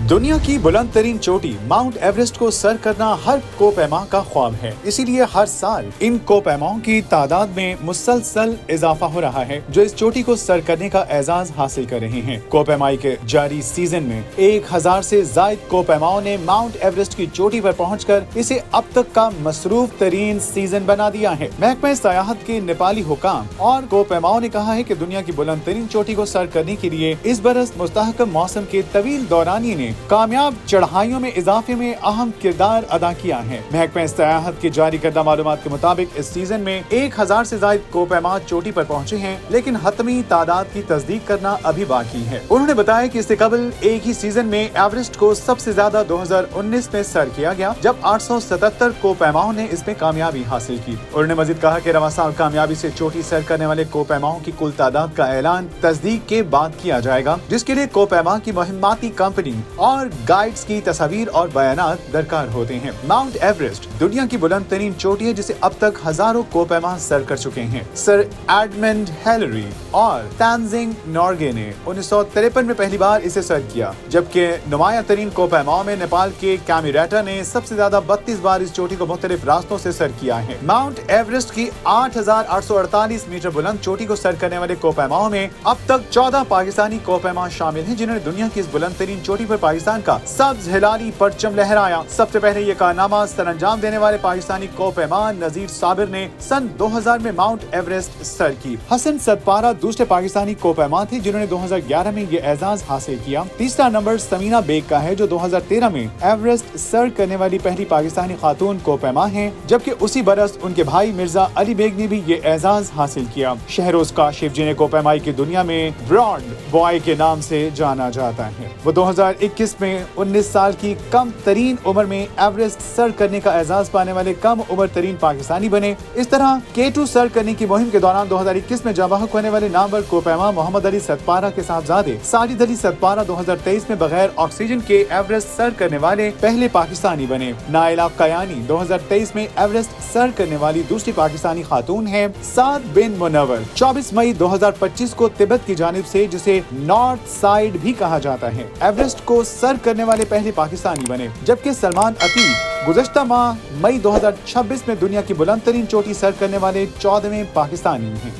दुनिया की बुलंद तरीन चोटी माउंट एवरेस्ट को सर करना हर कोपैमा का ख्वाब है। इसीलिए हर साल इन कोपैमाओं की तादाद में मुसलसल इजाफा हो रहा है जो इस चोटी को सर करने का एजाज हासिल कर रहे हैं। कोपैमाई के जारी सीजन में 1000 से जायद कोपैमाओं ने माउंट एवरेस्ट की चोटी पर पहुंचकर इसे अब तक का मसरूफ तरीन सीजन बना दिया है। महकमा सयाहत के नेपाली हुकाम और कोपैमाओं ने कहा है कि दुनिया की बुलंद तरीन चोटी को सर करने के लिए इस बरस मुस्तहकम मौसम के तवील दौरानिये ने कामयाब चढ़ाइयों में इजाफे में अहम किरदार अदा किया है। महकमा सयाहत की जारी करदा मालूमात के मुताबिक इस सीजन में 1000 से ज्यादा कोपैमा चोटी पर पहुंचे हैं, लेकिन हतमी तादाद की तस्दीक करना अभी बाकी है। उन्होंने बताया कि इससे कबल एक ही सीजन में एवरेस्ट को सबसे ज्यादा 2019 में सर किया गया, जब 877 कोपैमाओं ने इसमें कामयाबी हासिल की। उन्होंने मजीद कहा कि रवां साल कामयाबी से चोटी सर करने वाले कोपैमाओं की कुल तादाद का ऐलान तस्दीक के बाद किया जाएगा, जिसके लिए कोपैमा की मुहिम्माती कंपनी और गाइड्स की तस्वीर और बयानात दरकार होते हैं। माउंट एवरेस्ट दुनिया की बुलंद तरीन चोटी है जिसे अब तक हजारों कोपैमा सर कर चुके हैं। सर एडमंड हिलरी और तंजिंग नोर्गे ने 1953 में पहली बार इसे सर किया, जबकि नुमाया तरीन कोपैमाओं में नेपाल के कैमिरेटा ने सबसे ज्यादा 32 बार इस चोटी को मुख्तलिफ रास्तों से सर किया है। माउंट एवरेस्ट की 8848 मीटर बुलंद चोटी को सर करने वाले कोपैमाओं में अब तक 14 पाकिस्तानी कोपैमा शामिल हैं, जिन्होंने दुनिया की इस बुलंद तरीन चोटी पर पाकिस्तान का सब्ज हिलाली परचम लहराया। सबसे पहले ये कारनामा सरअंजाम देने वाले पाकिस्तानी कोपैमा नजीर साबिर ने सन 2000 में माउंट एवरेस्ट सर की। हसन सतपारा दूसरे पाकिस्तानी कोपैमा थे जिन्होंने 2011 में ये एजाज हासिल किया। तीसरा नंबर समीना बेग का है जो 2013 में एवरेस्ट सर करने वाली पहली पाकिस्तानी खातून कोपैमा हैं, जबकि उसी बरस उनके भाई मिर्जा अली बेग ने भी ये एजाज हासिल किया। शहरोज काशिफ जिन्हें कोपैमाई की दुनिया में ब्रॉड बॉय के नाम से जाना जाता है, वो 2021 में 19 साल की कम तरीन उम्र में एवरेस्ट सर करने का एजाज पाने वाले कम उम्र तरीन पाकिस्तानी बने। इस तरह K2 सर करने की मुहिम के दौरान 2021 में जाबाहक होने वाले नामवर कोपैमा मोहम्मद अली सतपारा के साहबजादे साजिद अली सतपारा 2023 में बगैर ऑक्सीजन के एवरेस्ट सर करने वाले पहले पाकिस्तानी बने। नाइला कयानी 2023 में एवरेस्ट सर करने वाली दूसरी पाकिस्तानी खातून है। साद बिन मुनव्वर 24 मई 2025 को तिब्बत की जानिब से, जिसे नॉर्थ साइड भी कहा जाता है, एवरेस्ट को सर करने वाले पहले पाकिस्तानी बने, जबकि सलमान अतीक गुज़श्ता माह मई 2026 में दुनिया की बुलंद तरीन चोटी सर करने वाले 14वें पाकिस्तानी हैं।